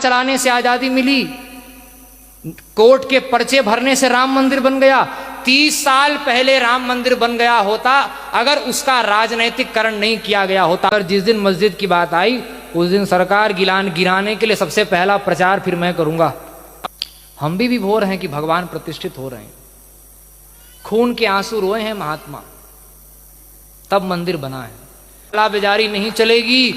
चलाने से आजादी मिली, कोर्ट के पर्चे भरने से राम मंदिर बन गया। 30 साल पहले राम मंदिर बन गया होता अगर उसका राजनैतिककरण नहीं किया गया होता। अगर जिस दिन मस्जिद की बात आई उस दिन सरकार गिराने के लिए सबसे पहला प्रचार फिर मैं करूंगा। हम भी विभोर हैं कि भगवान प्रतिष्ठित हो रहे हैं, खून के आंसू रोए हैं महात्मा, तब मंदिर बना है। कालाबाजारी नहीं चलेगी,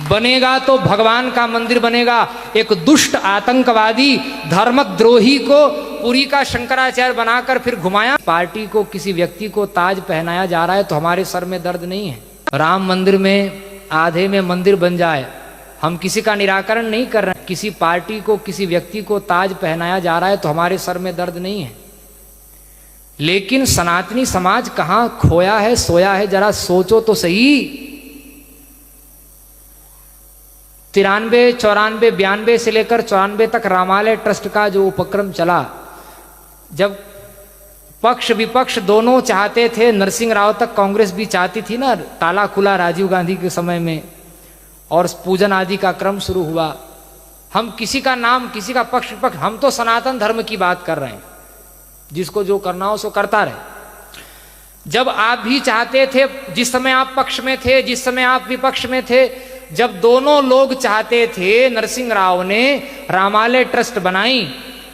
बनेगा तो भगवान का मंदिर बनेगा। एक दुष्ट आतंकवादी धर्मद्रोही को पुरी का शंकराचार्य बनाकर फिर घुमाया। पार्टी को किसी व्यक्ति को ताज पहनाया जा रहा है तो हमारे सर में दर्द नहीं है। राम मंदिर में आधे में मंदिर बन जाए, हम किसी का निराकरण नहीं कर रहे हैं। किसी पार्टी को किसी व्यक्ति को ताज पहनाया जा रहा है तो हमारे सर में दर्द नहीं है। लेकिन सनातनी समाज कहां खोया है, सोया है, जरा सोचो तो सही। 93, 94, 92 से लेकर 94 तक रामालय ट्रस्ट का जो उपक्रम चला, जब पक्ष विपक्ष दोनों चाहते थे, नरसिंह राव तक कांग्रेस भी चाहती थी ना, ताला खुला राजीव गांधी के समय में और पूजन आदि का क्रम शुरू हुआ। हम किसी का नाम, किसी का पक्ष विपक्ष, हम तो सनातन धर्म की बात कर रहे हैं, जिसको जो करना हो सो करता रहे। जब आप भी चाहते थे, जिस समय आप पक्ष में थे, जिस समय आप विपक्ष में थे, जब दोनों लोग चाहते थे, नरसिंह राव ने रामालय ट्रस्ट बनाई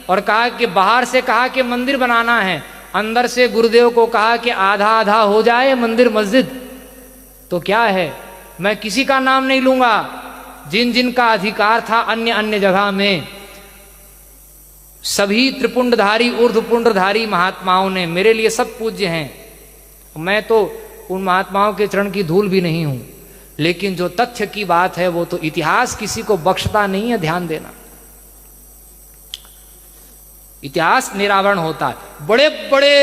और कहा कि बाहर से कहा कि मंदिर बनाना है, अंदर से गुरुदेव को कहा कि आधा आधा हो जाए मंदिर मस्जिद। तो क्या है, मैं किसी का नाम नहीं लूंगा, जिन जिन का अधिकार था अन्य अन्य जगह में, सभी त्रिपुंडधारी ऊर्ध्वपुंडधारी महात्माओं ने, मेरे लिए सब पूज्य हैं, मैं तो उन महात्माओं के चरण की धूल भी नहीं हूं, लेकिन जो तथ्य की बात है वो तो इतिहास किसी को बख्शता नहीं है। ध्यान देना, इतिहास निरावरण होता है। बड़े बड़े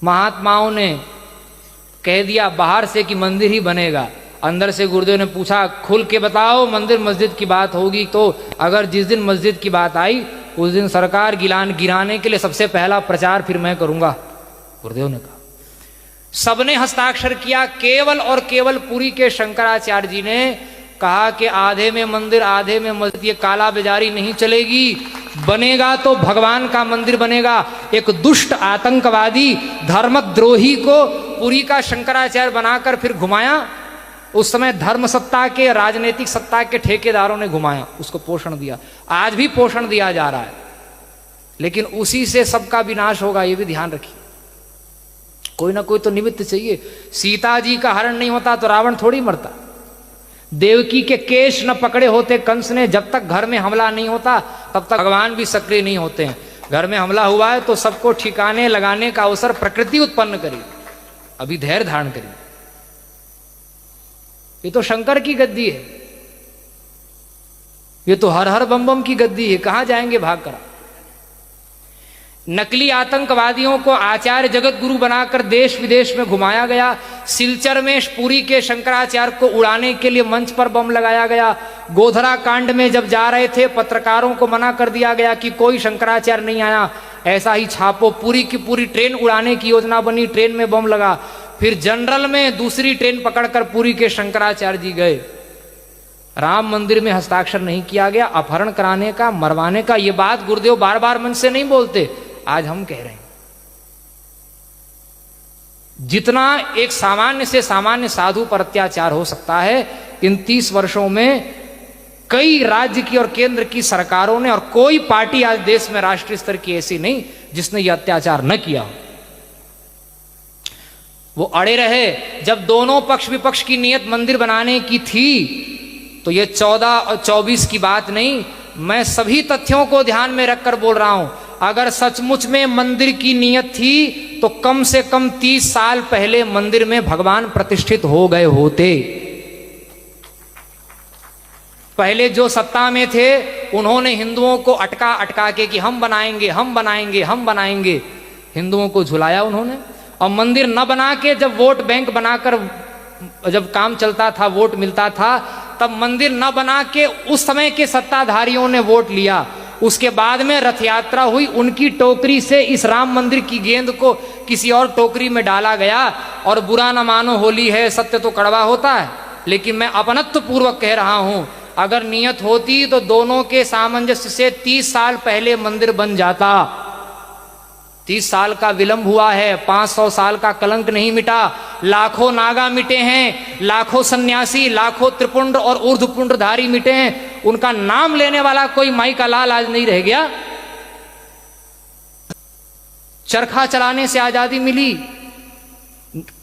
महात्माओं ने कह दिया बाहर से कि मंदिर ही बनेगा, अंदर से गुरुदेव ने पूछा खुल के बताओ मंदिर मस्जिद की बात होगी तो अगर जिस दिन मस्जिद की बात आई उस दिन सरकार गिराने के लिए सबसे पहला प्रचार फिर मैं करूंगा, गुरुदेव ने कहा। सबने हस्ताक्षर किया, केवल और केवल पुरी के शंकराचार्य जी ने कहा कि आधे में मंदिर आधे में मस्जिद, ये कालाबाजारी नहीं चलेगी, बनेगा तो भगवान का मंदिर बनेगा। एक दुष्ट आतंकवादी धर्मद्रोही को पुरी का शंकराचार्य बनाकर फिर घुमाया। उस समय धर्म सत्ता के, राजनीतिक सत्ता के ठेकेदारों ने घुमाया, उसको पोषण दिया, आज भी पोषण दिया जा रहा है, लेकिन उसी से सबका विनाश होगा, ये भी ध्यान रखिए। कोई ना कोई तो निमित्त चाहिए। सीता जी का हरण नहीं होता तो रावण थोड़ी मरता। देवकी के केश न पकड़े होते कंस ने, जब तक घर में हमला नहीं होता तब तक भगवान भी सक्रिय नहीं होते हैं। घर में हमला हुआ है तो सबको ठिकाने लगाने का अवसर प्रकृति उत्पन्न करी। अभी धैर्य धारण करिए, ये तो शंकर की गद्दी है, ये तो हर हर बम बम की गद्दी है, कहां जाएंगे भाग कर। नकली आतंकवादियों को आचार्य जगत गुरु बनाकर देश विदेश में घुमाया गया। सिलचर में पुरी के शंकराचार्य को उड़ाने के लिए मंच पर बम लगाया गया। गोधरा कांड में जब जा रहे थे पत्रकारों को मना कर दिया गया कि कोई शंकराचार्य नहीं आया, ऐसा ही छापो। पूरी की पूरी ट्रेन उड़ाने की योजना बनी, ट्रेन में बम लगा। फिर जनरल में दूसरी ट्रेन पकड़कर पुरी के शंकराचार्य जी गए। राम मंदिर में हस्ताक्षर नहीं किया गया, अपहरण कराने का, मरवाने का। ये बात गुरुदेव बार बार मन से नहीं बोलते, आज हम कह रहे हैं। जितना एक सामान्य से सामान्य साधु पर अत्याचार हो सकता है, इन 30 वर्षों में कई राज्य की और केंद्र की सरकारों ने, और कोई पार्टी आज देश में राष्ट्रीय स्तर की ऐसी नहीं जिसने यह अत्याचार न किया हो। वो अड़े रहे। जब दोनों पक्ष विपक्ष की नीयत मंदिर बनाने की थी तो ये 14 और 24 की बात नहीं, मैं सभी तथ्यों को ध्यान में रखकर बोल रहा हूं। अगर सचमुच में मंदिर की नीयत थी तो कम से कम 30 साल पहले मंदिर में भगवान प्रतिष्ठित हो गए होते। पहले जो सत्ता में थे उन्होंने हिंदुओं को अटका के कि हम बनाएंगे, हम बनाएंगे, हम बनाएंगे, हिंदुओं को झुलाया उन्होंने। और मंदिर न बना के जब वोट बैंक बनाकर जब काम चलता था, वोट मिलता था, तब मंदिर न बना के उस समय के सत्ताधारियों ने वोट लिया। उसके बाद में रथ यात्रा हुई, उनकी टोकरी से इस राम मंदिर की गेंद को किसी और टोकरी में डाला गया। और बुरा न मानो, होली है, सत्य तो कड़वा होता है, लेकिन मैं अपनत्व पूर्वक कह रहा हूं, अगर नियत होती तो दोनों के सामंजस्य से 30 साल पहले मंदिर बन जाता। 30 साल का विलंब हुआ है, 500 साल का कलंक नहीं मिटा। लाखों नागा मिटे हैं, लाखों सन्यासी, लाखों त्रिपुंड और ऊर्ध्वपुंडधारी मिटे हैं, उनका नाम लेने वाला कोई माई का लाल आज नहीं रह गया। चरखा चलाने से आजादी मिली,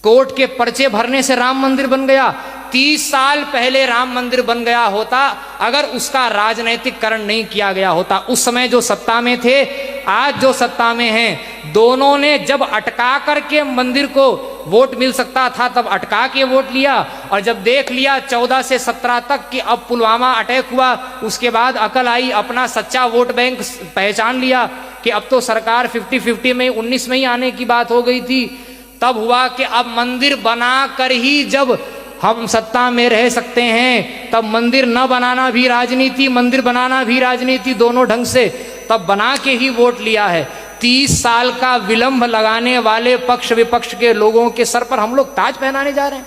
कोर्ट के पर्चे भरने से राम मंदिर बन गया। 30 साल पहले राम मंदिर बन गया होता अगर उसका राजनैतिककरण नहीं किया गया होता। उस समय जो सत्ता में थे, आज जो सत्ता में हैं, दोनों ने जब अटका करके मंदिर को वोट मिल सकता था तब अटका के वोट लिया, और जब देख लिया 14 से 17 तक कि अब पुलवामा अटैक हुआ, उसके बाद अकल आई, अपना सच्चा वोट बैंक पहचान लिया कि अब तो सरकार 50-50 में 19 में ही आने की बात हो गई थी। तब हुआ कि अब मंदिर बना कर ही जब हम सत्ता में रह सकते हैं, तब मंदिर न बनाना भी राजनीति, मंदिर बनाना भी राजनीति, दोनों ढंग से तब बना के ही वोट लिया है। 30 साल का विलंब लगाने वाले पक्ष विपक्ष के लोगों के सर पर हम लोग ताज पहनाने जा रहे हैं।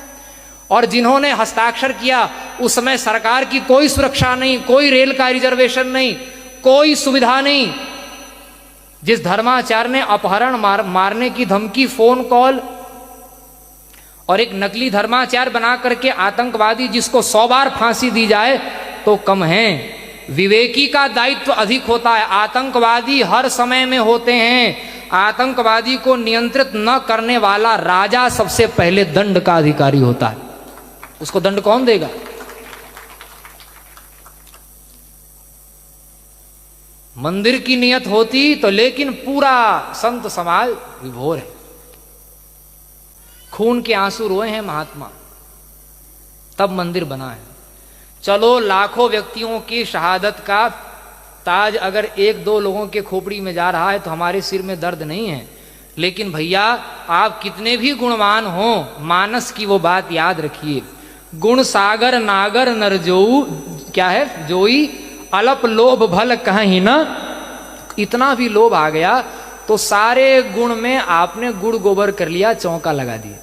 और जिन्होंने हस्ताक्षर किया उस समय सरकार की कोई सुरक्षा नहीं, कोई रेल का रिजर्वेशन नहीं, कोई सुविधा नहीं। जिस धर्माचार्य ने अपहरण मारने की धमकी, फोन कॉल और एक नकली धर्माचार्य बना करके आतंकवादी जिसको 100 बार फांसी दी जाए तो कम है। विवेकी का दायित्व अधिक होता है। आतंकवादी हर समय में होते हैं। आतंकवादी को नियंत्रित न करने वाला राजा सबसे पहले दंड का अधिकारी होता है। उसको दंड कौन देगा? मंदिर की नियत होती तो, लेकिन पूरा संत समाज विभोर है, खून के आंसू रोए हैं महात्मा, तब मंदिर बना है। चलो लाखों व्यक्तियों की शहादत का ताज अगर 1-2 लोगों के खोपड़ी में जा रहा है तो हमारे सिर में दर्द नहीं है, लेकिन भैया आप कितने भी गुणवान हो, मानस की वो बात याद रखिए। गुण सागर नागर नरजोऊ, क्या है, जोई अलप लोभ भल कहीं न। इतना भी लोभ आ गया तो सारे गुण में आपने गुड़ गोबर कर लिया, चौका लगा दिया।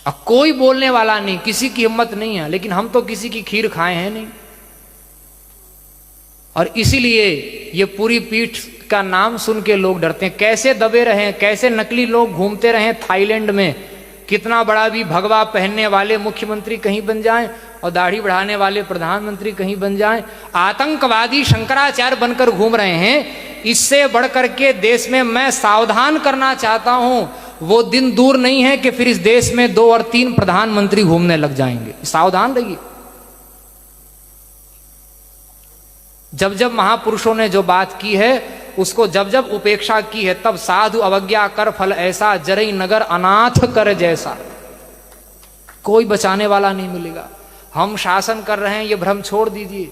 अब कोई बोलने वाला नहीं, किसी की हिम्मत नहीं है, लेकिन हम तो किसी की खीर खाए हैं नहीं। और इसीलिए ये पूरी पीठ का नाम सुन के लोग डरते हैं। कैसे दबे रहे, कैसे नकली लोग घूमते रहे थाईलैंड में, कितना बड़ा भी भगवा पहनने वाले मुख्यमंत्री कहीं बन जाएं और दाढ़ी बढ़ाने वाले प्रधानमंत्री कहीं बन जाएं। आतंकवादी शंकराचार्य बनकर घूम रहे हैं। इससे बढ़कर के देश में मैं सावधान करना चाहता हूं, वो दिन दूर नहीं है कि फिर इस देश में 2 और 3 प्रधानमंत्री घूमने लग जाएंगे। सावधान रहिए। जब जब महापुरुषों ने जो बात की है उसको जब जब उपेक्षा की है, तब साधु अवज्ञा कर फल ऐसा, जरई नगर अनाथ कर जैसा। कोई बचाने वाला नहीं मिलेगा। हम शासन कर रहे हैं ये भ्रम छोड़ दीजिए।